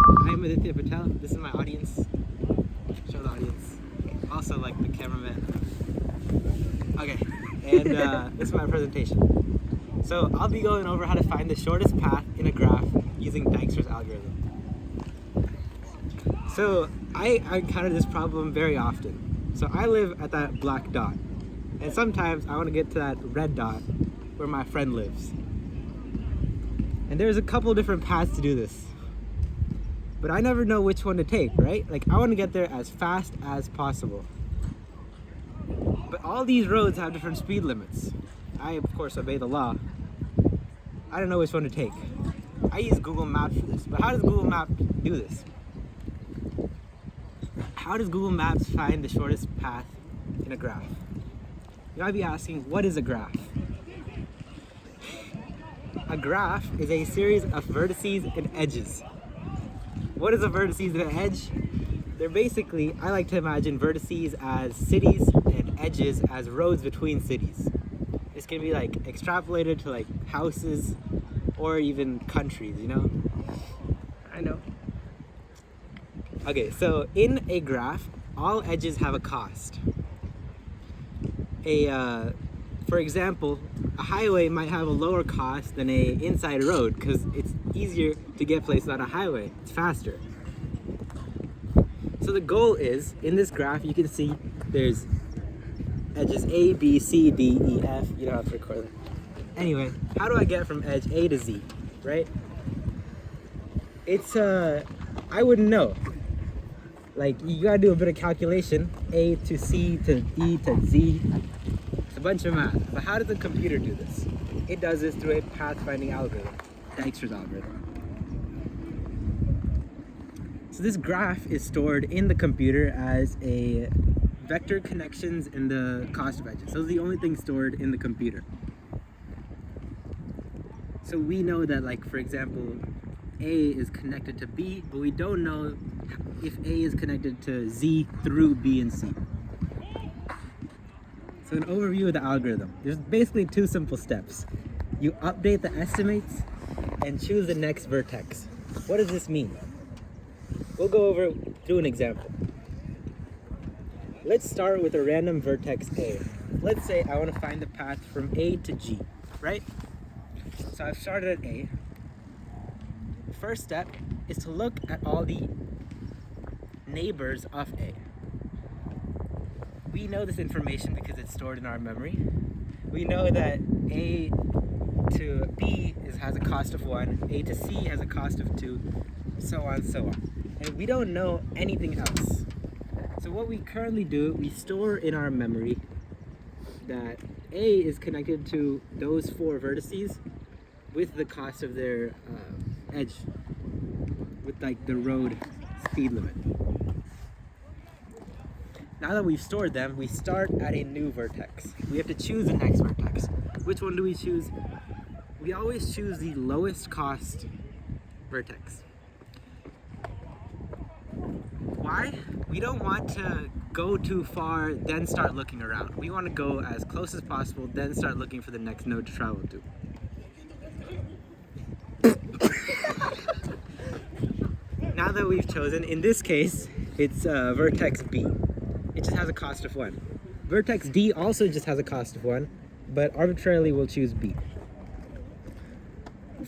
I'm Aditya Patel. This is my audience. Show the audience. Also like the cameraman. Okay, and this is my presentation. So I'll be going over how to find the shortest path in a graph using Dijkstra's algorithm. So I encounter this problem very often. So I live at that black dot, and sometimes I want to get to that red dot where my friend lives. And there's a couple different paths to do this. But I never know which one to take, right? Like, I want to get there as fast as possible. But all these roads have different speed limits. I, of course, obey the law. I don't know which one to take. I use Google Maps for this, but how does Google Maps do this? How does Google Maps find the shortest path in a graph? You might be asking, what is a graph? A graph is a series of vertices and edges. What is a vertices and an edge? They're basically, I like to imagine vertices as cities and edges as roads between cities. This can be like extrapolated to like houses or even countries, you know? I know. Okay, so in a graph, all edges have a cost. For example, a highway might have a lower cost than a inside road because it's easier to get places on a highway. It's faster. So the goal is, in this graph, you can see there's edges A, B, C, D, E, F. You don't have to record that. Anyway, how do I get from edge A to Z, right? It's, I wouldn't know. Like, you gotta do a bit of calculation. A to C to D to Z. It's a bunch of math. But how does the computer do this? It does this through a path-finding algorithm, Dijkstra's algorithm. So this graph is stored in the computer as a vector connections and the cost of edges. Those are the only things stored in the computer. So we know that, like, for example, A is connected to B, but we don't know if A is connected to Z through B and C. So an overview of the algorithm. There's basically two simple steps. You update the estimates and choose the next vertex. What does this mean? We'll go over through an example. Let's start with a random vertex A. Let's say I want to find the path from A to G, right? So I've started at A. The first step is to look at all the neighbors of A. We know this information because it's stored in our memory. We know that A to B has a cost of 1, A to C has a cost of 2, so on, so on. And we don't know anything else. So what we currently do, we store in our memory that A is connected to those 4 vertices with the cost of their edge, with like the road speed limit. Now that we've stored them, we start at a new vertex. We have to choose the next vertex. Which one do we choose? We always choose the lowest cost vertex. Why? We don't want to go too far, then start looking around. We want to go as close as possible, then start looking for the next node to travel to. Now that we've chosen, in this case, it's vertex B. It just has a cost of 1. Vertex D also just has a cost of 1, but arbitrarily we'll choose B.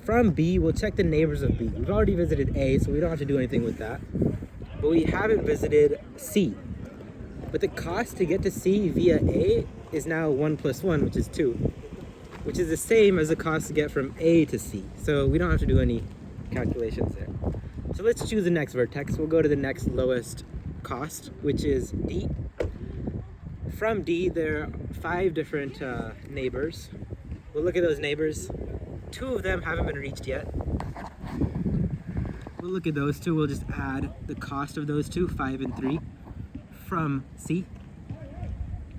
From B, we'll check the neighbors of B. We've already visited A, so we don't have to do anything with that. But we haven't visited C. But the cost to get to C via A is now 1 plus 1, which is 2, which is the same as the cost to get from A to C. So we don't have to do any calculations there. So let's choose the next vertex. We'll go to the next lowest cost, which is D. From D, there are 5 different neighbors. We'll look at those neighbors. 2 of them haven't been reached yet. We'll look at those 2. We'll just add the cost of those 2, 5 and 3, from C.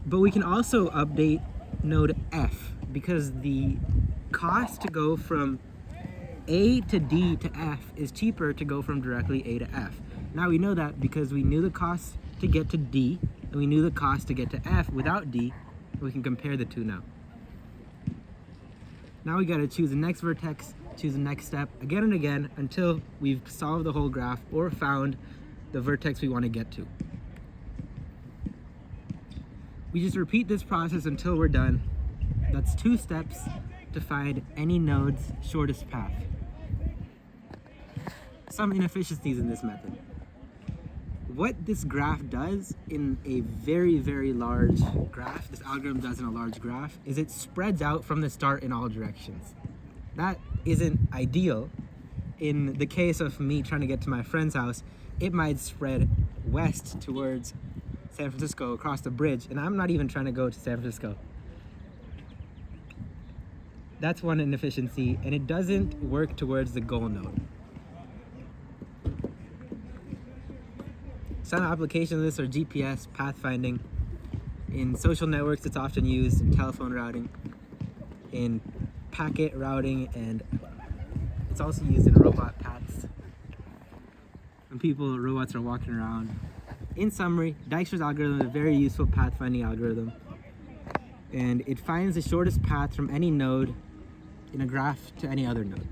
But we can also update node F because the cost to go from A to D to F is cheaper to go from directly A to F. Now we know that because we knew the cost to get to D and we knew the cost to get to F without D. We can compare the 2 now. Now we gotta choose the next vertex choose the next step again and again until we've solved the whole graph or found the vertex we want to get to. We just repeat this process until we're done. That's 2 steps to find any node's shortest path. Some inefficiencies in this method. What this graph does in a very, very large graph, this algorithm does in a large graph, is it spreads out from the start in all directions. That isn't ideal. In the case of me trying to get to my friend's house, it might spread west towards San Francisco across the bridge, and I'm not even trying to go to San Francisco. That's one inefficiency, and it doesn't work towards the goal node. Some applications of this are GPS, pathfinding. In social networks, it's often used in telephone routing, in packet routing, and it's also used in robot paths. When robots are walking around. In summary, Dijkstra's algorithm is a very useful pathfinding algorithm, and it finds the shortest path from any node in a graph to any other node.